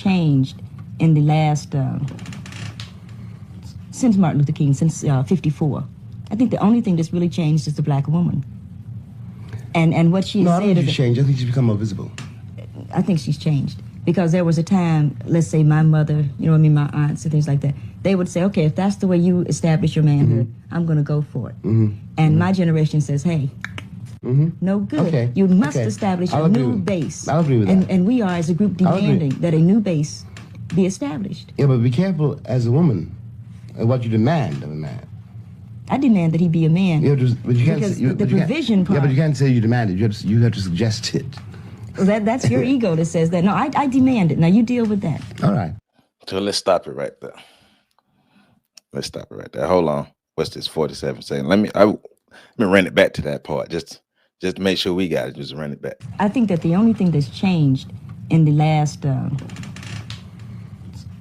changed in the last, since Martin Luther King, since 54. I think the only thing that's really changed is the black woman. And what she No, said... I don't think she's changed. I think she's become more visible. I think she's changed. Because there was a time, let's say my mother, you know what I mean, my aunts and things like that, they would say, okay, if that's the way you establish your manhood, I'm going to go for it. And my generation says, hey, no good. Okay. You must establish a new base. I'll agree with that. And we are, as a group, demanding that a new base be established. Yeah, but be careful as a woman what you demand of a man. I demand that he be a man. Yeah, but you can't because say, the provision part... Yeah, but you can't say you demand it. You have to suggest it. Well, that's your ego that says that. No, I demand it. Now you deal with that. All right. So let's stop it right there. Let's stop it right there. Hold on. What's this? 47 seconds. Let me run it back to that part. Just to make sure we got it. Just run it back. I think that the only thing that's changed in the last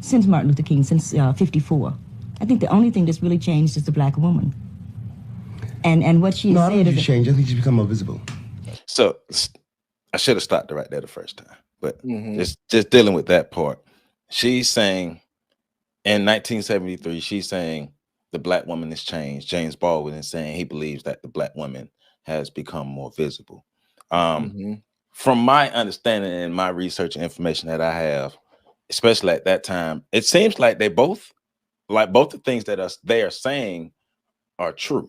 since Martin Luther King, since 54. I think the only thing that's really changed is the black woman. And what she said... No, I don't think she's changed. I think she's become more visible. So I should have stopped it right there the first time. But just dealing with that part. She's saying in 1973, she's saying the black woman has changed. James Baldwin is saying he believes that the black woman has become more visible. From my understanding and my research and information that I have, especially at that time, it seems like they both the things that they are saying are true.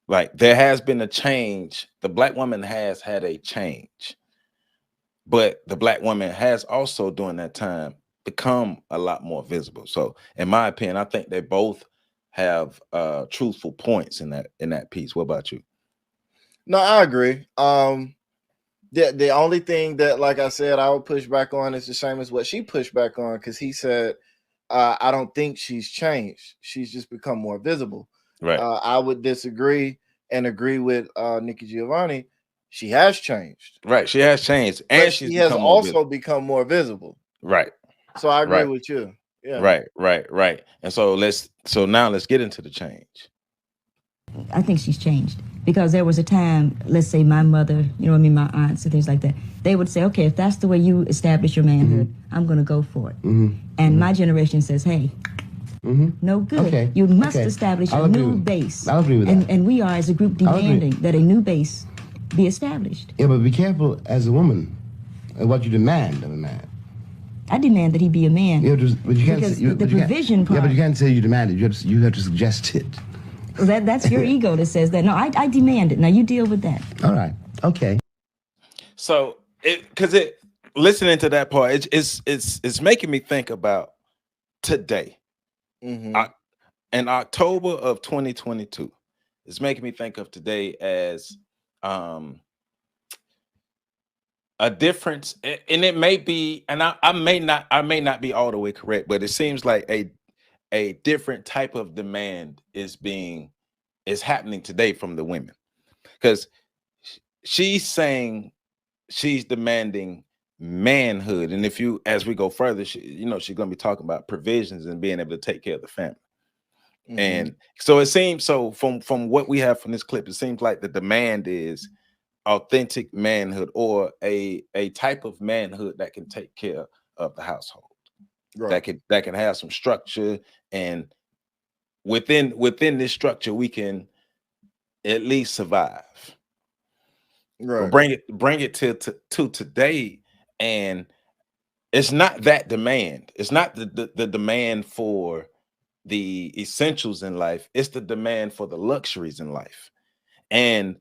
Like there has been a change. The black woman has had a change, but the black woman has also during that time become a lot more visible. So in my opinion, I think they both have truthful points in that piece. What about you? No, I agree. The only thing that, like I said, I would push back on is the same as what she pushed back on, because he said, I don't think she's changed. She's just become more visible. Right. I would disagree and agree with Nikki Giovanni. She has changed. She has changed, and she has also become more visible. Right. So I agree with you. Yeah. Right. And so now let's get into the change. I think she's changed because there was a time, let's say my mother, you know what I mean, my aunts and things like that, they would say, okay, if that's the way you establish your manhood, I'm going to go for it. And my generation says, hey, no good. Okay. You must establish a new base. I'll agree with that. And we are, as a group, demanding that a new base be established. Yeah, but be careful as a woman what you demand of a man. I demand that he be a man. Yeah, but you can't say, the provision part... Yeah, but you can't say you demand it. You have to suggest it. Well, that's your ego that says that. No, I demand it. Now you deal with that. All right. Okay. So listening to that part, it's making me think about today. In October of 2022, it's making me think of today as a difference, and it may be, and I may not be all the way correct, but it seems like a different type of demand is happening today from the women, because she's saying she's demanding manhood, and as we go further, she's going to be talking about provisions and being able to take care of the family. And so it seems, from what we have from this clip, it seems like the demand is authentic manhood, or a type of manhood that can take care of the household, that can have some structure, and within this structure we can at least survive. But bring it to today, and it's not that demand. It's not the demand for the essentials in life. It's the demand for the luxuries in life. And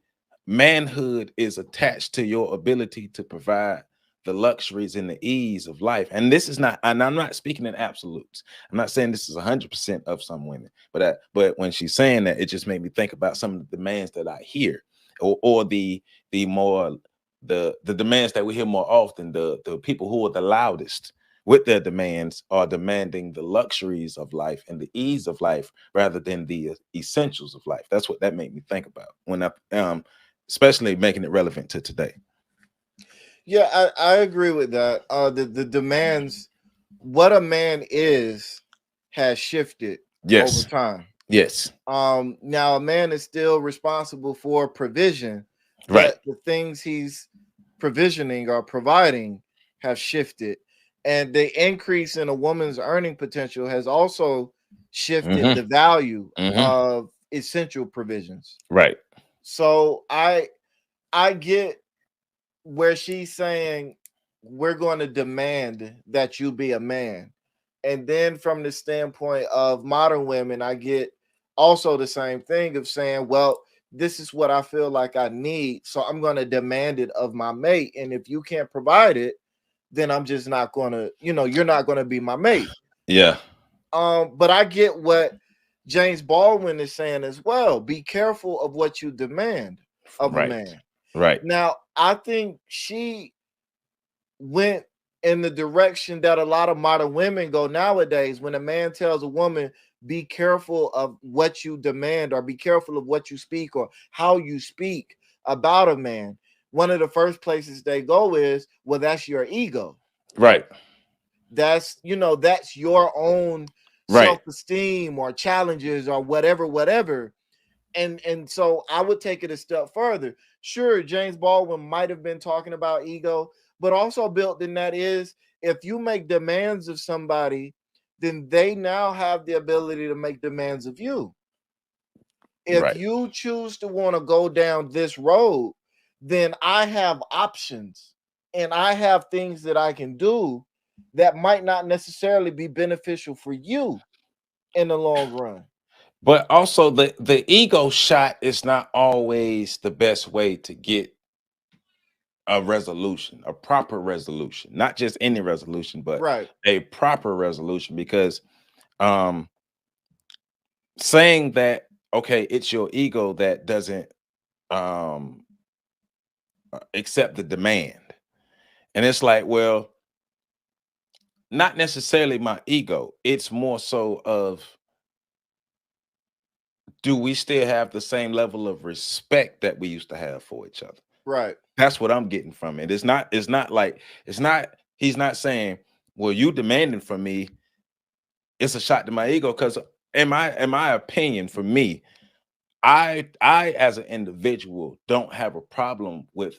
manhood is attached to your ability to provide the luxuries and the ease of life. And this is not, and I'm not speaking in absolutes. I'm not saying this is 100% of some women, but when she's saying that, it just made me think about some of the demands that I hear, or the demands that we hear more often. The people who are the loudest with their demands are demanding the luxuries of life and the ease of life rather than the essentials of life. That's what that made me think about when especially making it relevant to today. Yeah, I agree with that. The demands, what a man is, has shifted over time. Yes. Now a man is still responsible for provision, right? But the things he's provisioning or providing have shifted. And the increase in a woman's earning potential has also shifted Mm-hmm. the value Mm-hmm. of essential provisions. Right. So I get where she's saying we're going to demand that you be a man. And then from the standpoint of modern women, I get also the same thing of saying, well, this is what I feel like I need, so I'm going to demand it of my mate. And if you can't provide it, then I'm just not going to, you're not going to be my mate. Yeah. But I get what James Baldwin is saying as well. Be careful of what you demand of a Right. man. Right. Now, I think she went in the direction that a lot of modern women go nowadays. When a man tells a woman, be careful of what you demand, or be careful of what you speak or how you speak about a man, one of the first places they go is, well, that's your ego. Right. That's that's your own Right. self-esteem or challenges or whatever. And so I would take it a step further. Sure, James Baldwin might have been talking about ego, but also built in that is, if you make demands of somebody, then they now have the ability to make demands of you. If Right. you choose to want to go down this road, then I have options and I have things that I can do that might not necessarily be beneficial for you in the long run. But also the ego shot is not always the best way to get a resolution, a proper resolution, not just any resolution, but Right. a proper resolution. Because um saying that, okay, it's your ego that doesn't um accept the demand. And it's like, well, not necessarily my ego. It's more so of, do we still have the same level of respect that we used to have for each other? Right. That's what I'm getting from it. It's not like, it's not, he's not saying, well, you demanding from me, it's a shot to my ego. Because in my opinion, for me, I as an individual don't have a problem with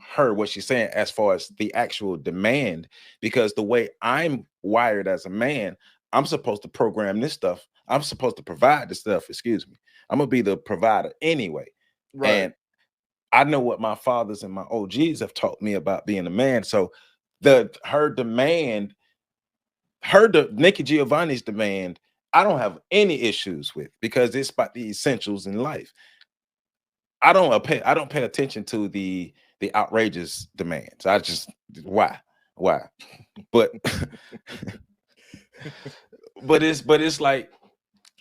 her, what she's saying as far as the actual demand, because the way I'm wired as a man, I'm supposed to program this stuff. I'm supposed to provide this stuff, excuse me. I'm gonna be the provider anyway. Right. And I know what my fathers and my OGs have taught me about being a man. So her demand, Nikki Giovanni's demand, I don't have any issues with, because it's about the essentials in life. I don't pay attention to the outrageous demands. I just, why? But but it's like,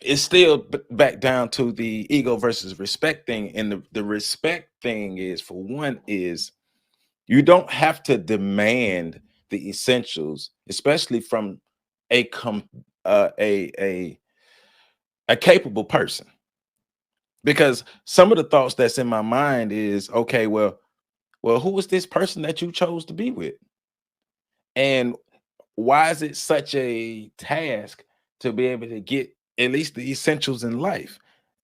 it's still back down to the ego versus respect thing. And the respect thing is, for one, is you don't have to demand the essentials, especially from a com a capable person. Because some of the thoughts that's in my mind is, okay, well, who is this person that you chose to be with? And why is it such a task to be able to get at least the essentials in life?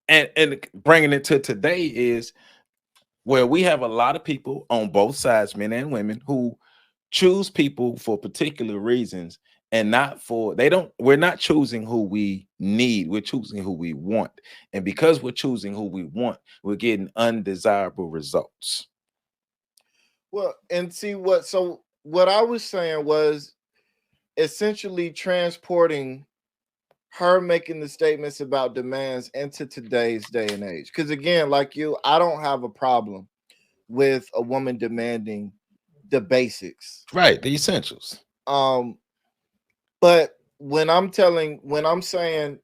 And bringing it to today is where we have a lot of people on both sides, men and women, who choose people for particular reasons, and not for, they don't, we're not choosing who we need, we're choosing who we want. And because we're choosing who we want, we're getting undesirable results. Well, and see what I was saying was essentially transporting her making the statements about demands into today's day and age. Because again, like you, I don't have a problem with a woman demanding the basics. Right, the essentials. Um, but when I'm saying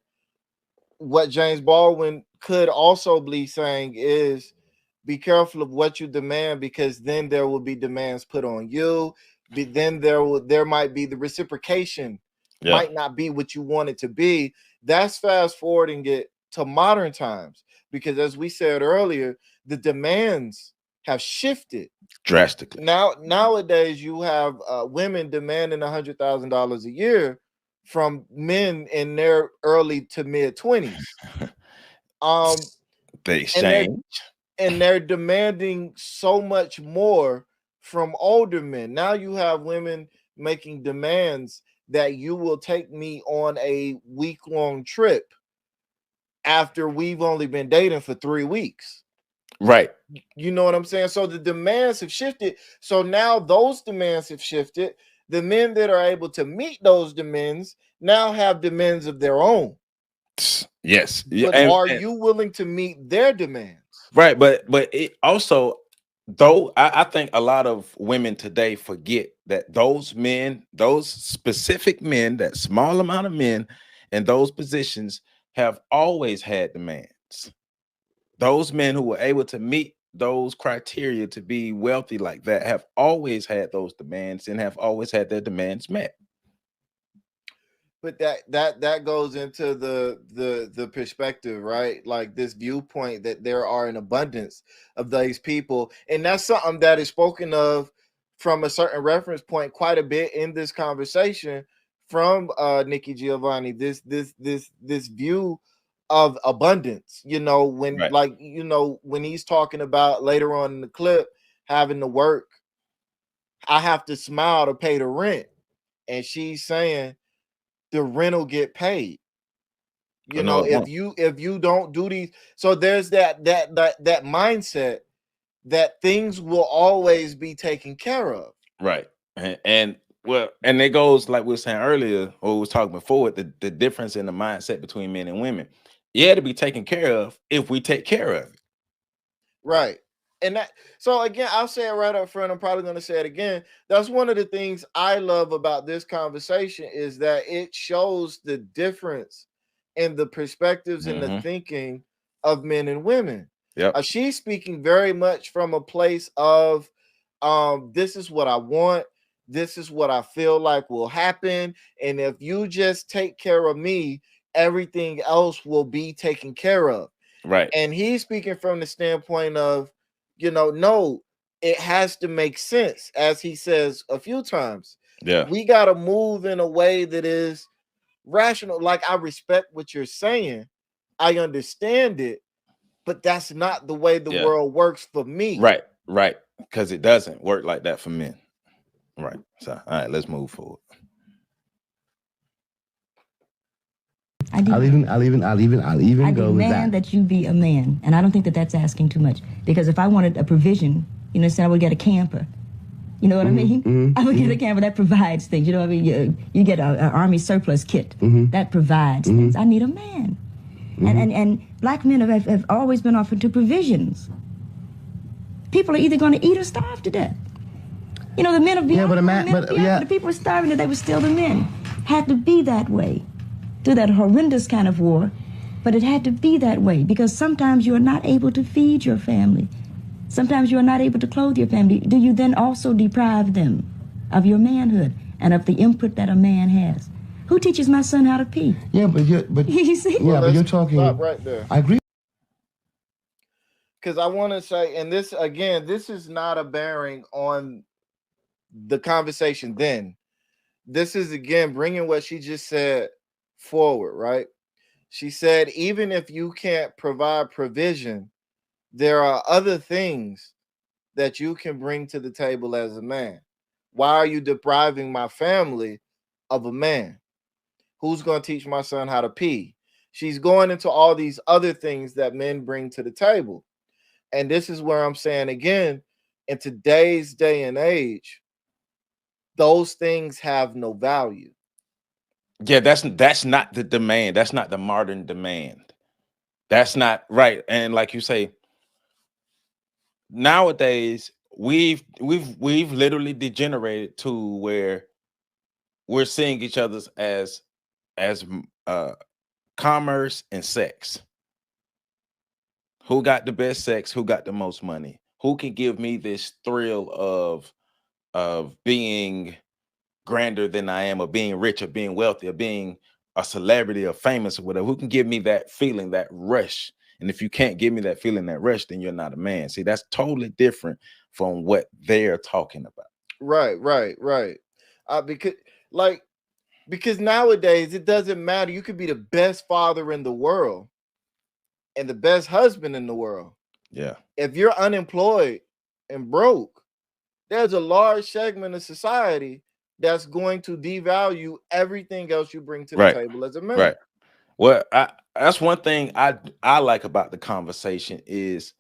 what James Baldwin could also be saying is, be careful of what you demand, because then there will be demands put on you. Then there might be the reciprocation Yeah. might not be what you want it to be. That's fast forwarding it to modern times, because as we said earlier, the demands have shifted. Drastically. Nowadays you have women demanding $100,000 a year from men in their early to mid 20s. Um, The and they're exchange. and they're demanding so much more from older men. Now you have women making demands that you will take me on a week-long trip after we've only been dating for 3 weeks. Right. You know what I'm saying? So the demands have shifted. So now those demands have shifted. The men that are able to meet those demands now have demands of their own. Yes. Yeah. But are you willing to meet their demands? Right. But it also, though, I think a lot of women today forget that those men, those specific men, that small amount of men in those positions have always had demands. Those men who were able to meet those criteria to be wealthy like that have always had those demands and have always had their demands met. But that goes into the perspective, right? Like this viewpoint that there are an abundance of these people, and that's something that is spoken of from a certain reference point quite a bit in this conversation from Nikki Giovanni. This view of abundance, you know, when Right. like you know when he's talking about later on in the clip having to work, I have to smile to pay the rent, and she's saying the rent will get paid. You No, know, it won't. if you don't do these, so there's that mindset that things will always be taken care of. Right. And well, and it goes like we were saying earlier, or we was talking before, the difference in the mindset between men and women. Yeah, to be taken care of if we take care of it. Right. And that, so again, I'll say it right up front. I'm probably going to say it again. That's one of the things I love about this conversation is that it shows the difference in the perspectives and the Mhm. thinking of men and women. Yep. She's speaking very much from a place of this is what I want, this is what I feel like will happen, and if you just take care of me, everything else will be taken care of. Right. And he's speaking from the standpoint of, you know, no, it has to make sense, as he says a few times. Yeah. We got to move in a way that is rational. Like, I respect what you're saying, I understand it, but that's not the way the Yeah. world works for me. Right. Right. Because it doesn't work like that for men. Right. So all right, let's move forward. I'll even I go with demand that. that you be a man, and I don't think that that's asking too much. Because if I wanted a provision, you know, say I would get a camper. You know what I mean? I would get a camper that provides things. You know what I mean? You get an army surplus kit that provides things. I need a man, and black men have always been offered to provisions. People are either going to eat or starve to death. You know, the men of beyond, but a man, the people were starving that they were still the men. Had to be that way. Through that horrendous kind of war, but it had to be that way because sometimes you are not able to feed your family. Sometimes you are not able to clothe your family. Do you then also deprive them of your manhood and of the input that a man has? Who teaches my son how to pee? Yeah, but You see? yeah, but you're talking. Stop right there. I agree. Because I want to say, and this again, this is not a bearing on the conversation then. This is again bringing what she just said forward, right? She said, even if you can't provide provision, there are other things that you can bring to the table as a man. Why are you depriving my family of a man? Who's going to teach my son how to pee? She's going into all these other things that men bring to the table. And this is where I'm saying again, in today's day and age, those things have no value. Yeah, that's not the demand. That's not the modern demand. That's not right. And like you say, nowadays we've literally degenerated to where we're seeing each other's as uh commerce and sex. Who got the best sex? Who got the most money? Who can give me this thrill of being grander than I am, or being rich, or being wealthy, or being a celebrity, or famous, or whatever? Who can give me that feeling, that rush? And if you can't give me that feeling, that rush, then you're not a man. See, that's totally different from what they're talking about. Right. Because like because nowadays it doesn't matter. You could be the best father in the world and the best husband in the world. Yeah. If you're unemployed and broke, there's a large segment of society that's going to devalue everything else you bring to the Right. table as a man. Right. Well, that's one thing I like about the conversation is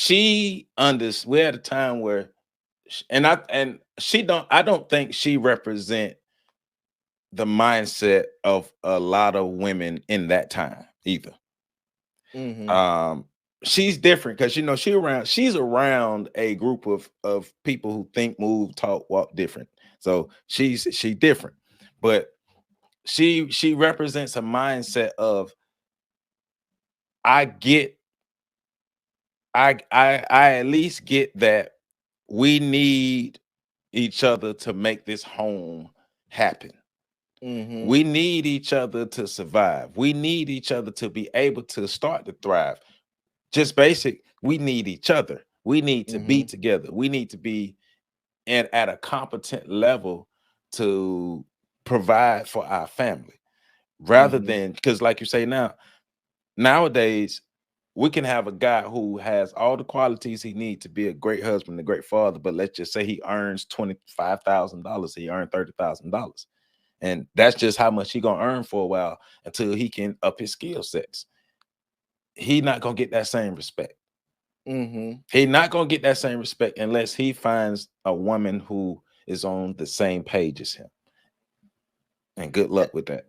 we're at a time where and she don't I don't think she represent the mindset of a lot of women in that time either. Mm-hmm. She's different because she's around a group of people who think, move, talk, walk different. So she's different, but she represents a mindset of I get I at least get that we need each other to make this home happen. Mm-hmm. We need each other to survive. We need each other to be able to start to thrive. Just basic, we need each other. We need to be Mm-hmm. together. We need to be at a competent level to provide for our family. Rather Mm-hmm. than, because like you say nowadays, we can have a guy who has all the qualities he needs to be a great husband, a great father, but let's just say he earns $25,000, he earned $30,000. And that's just how much he gonna earn for a while until he can up his skill sets. He not gonna get that same respect. Mm-hmm. He not gonna get that same respect unless he finds a woman who is on the same page as him. And good luck with that.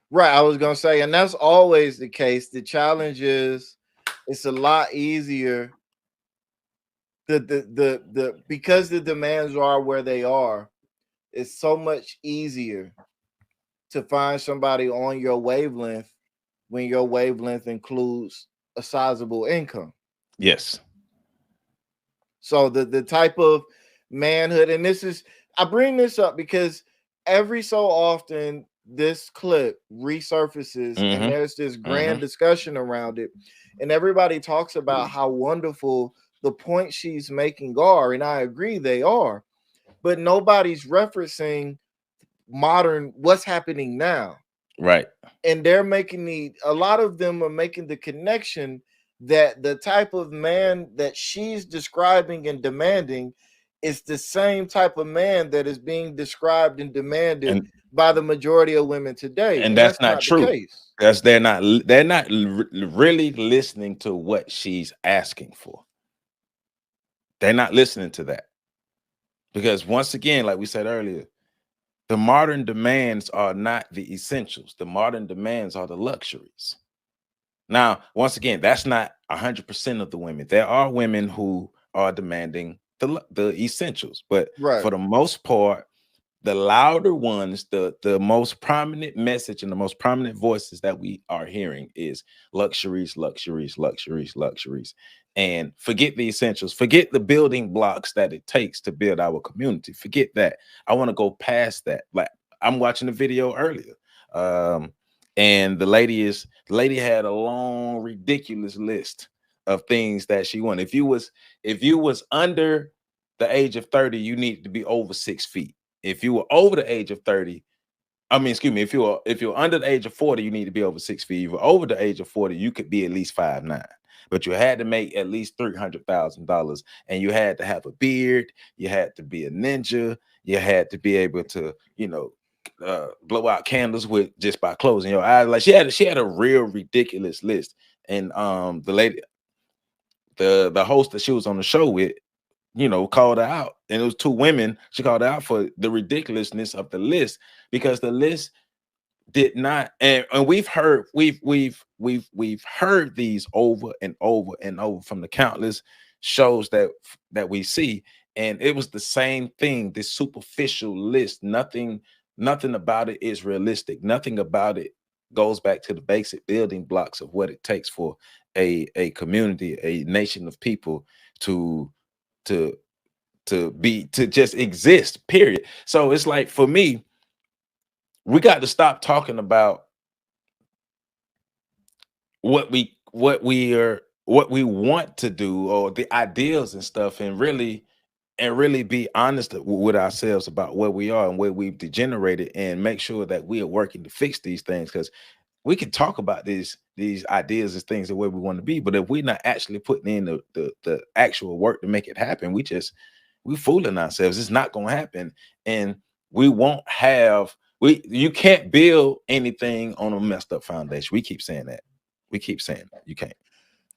Right. I was gonna say, and that's always the case. The challenge is it's a lot easier. The because the demands are where they are, it's so much easier to find somebody on your wavelength when your wavelength includes a sizable income. Yes. So the type of manhood, and this is I bring this up because every so often this clip resurfaces and Mm-hmm. there's this Mm-hmm. grand discussion around it, and everybody talks about how wonderful the points she's making are, and I agree they are, but nobody's referencing modern what's happening now. Right. And they're making a lot of them are making the connection that the type of man that she's describing and demanding is the same type of man that is being described and demanded And by the majority of women today, and that's that's not not the true. case. Because really listening to what she's asking for. They're not listening to that. Because once again, like we said earlier, the modern demands are not the essentials. The modern demands are the luxuries. Now, once again, that's not 100% of the women. There are women who are demanding the essentials, but Right. for the most part, the louder ones, the most prominent message and the most prominent voices that we are hearing is luxuries, luxuries, luxuries, luxuries. And forget the essentials, forget the building blocks that it takes to build our community. Forget that. I want to go past that. Like I'm watching a video earlier. And the lady had a long, ridiculous list of things that she wanted. If you was under the age of 30, you need to be over 6 feet. If you were over the age of 30, I mean, excuse me, if you're under the age of 40, you need to be over 6 feet. If you're over the age of 40, you could be at least 5'9". But you had to make at least $300,000, and you had to have a beard. You had to be a ninja. You had to be able to, blow out candles with just by closing your eyes. Like she had a real ridiculous list. And the lady, the host that she was on the show with, called her out. And it was two women. She called her out for the ridiculousness of the list because the list did not, and we've heard these over and over and over from the countless shows that we see, and it was the same thing. This superficial list, nothing about it is realistic. Nothing about it goes back to the basic building blocks of what it takes for a community, a nation of people to to to just exist, period. So it's like, for me, we got to stop talking about what we want to do or the ideals and stuff, and really be honest with ourselves about where we are and where we've degenerated, and make sure that we are working to fix these things. Because we can talk about these ideas and things the way we want to be, but if we're not actually putting in the actual work to make it happen, We fooling ourselves. It's not gonna happen, and we won't have. You can't build anything on a messed up foundation. We keep saying that. We keep saying that. You can't.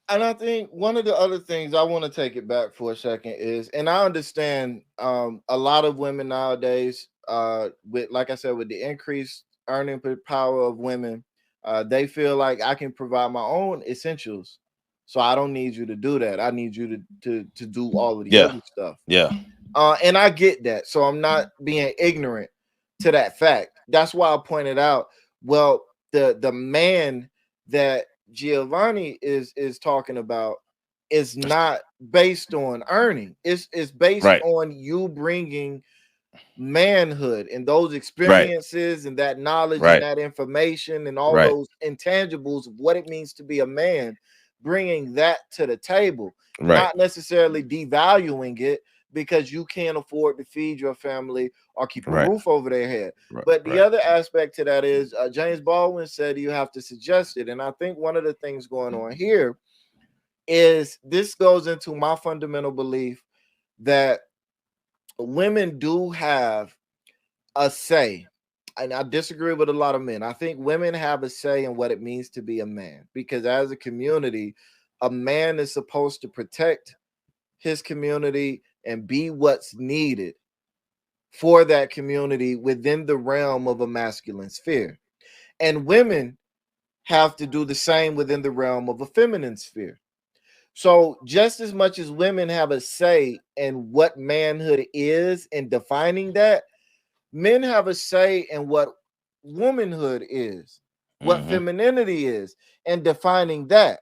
And I think one of the other things I want to take it back for a second is, and I understand a lot of women nowadays, with like I said, with the increased earning power of women, they feel like I can provide my own essentials, so I don't need you to do that. I need you to do all of the Yeah. other stuff. Yeah. And I get that, so I'm not being ignorant to that fact. That's why I pointed out. Well, the man that Giovanni is talking about is not based on earning. It's based Right. on you bringing manhood and those experiences and that knowledge Right. and that information and all Right. those intangibles of what it means to be a man, bringing that to the table, Right. not necessarily devaluing it because you can't afford to feed your family or keep a Right. roof over their head. Right. But the Right. other aspect to that is James Baldwin said you have to suggest it. And I think one of the things going on here is this goes into my fundamental belief that women do have a say. And I disagree with a lot of men. I think women have a say in what it means to be a man, because as a community, a man is supposed to protect his community and be what's needed for that community within the realm of a masculine sphere. And women have to do the same within the realm of a feminine sphere. So just as much as women have a say in what manhood is and defining that, men have a say in what womanhood is, what femininity is, and defining that.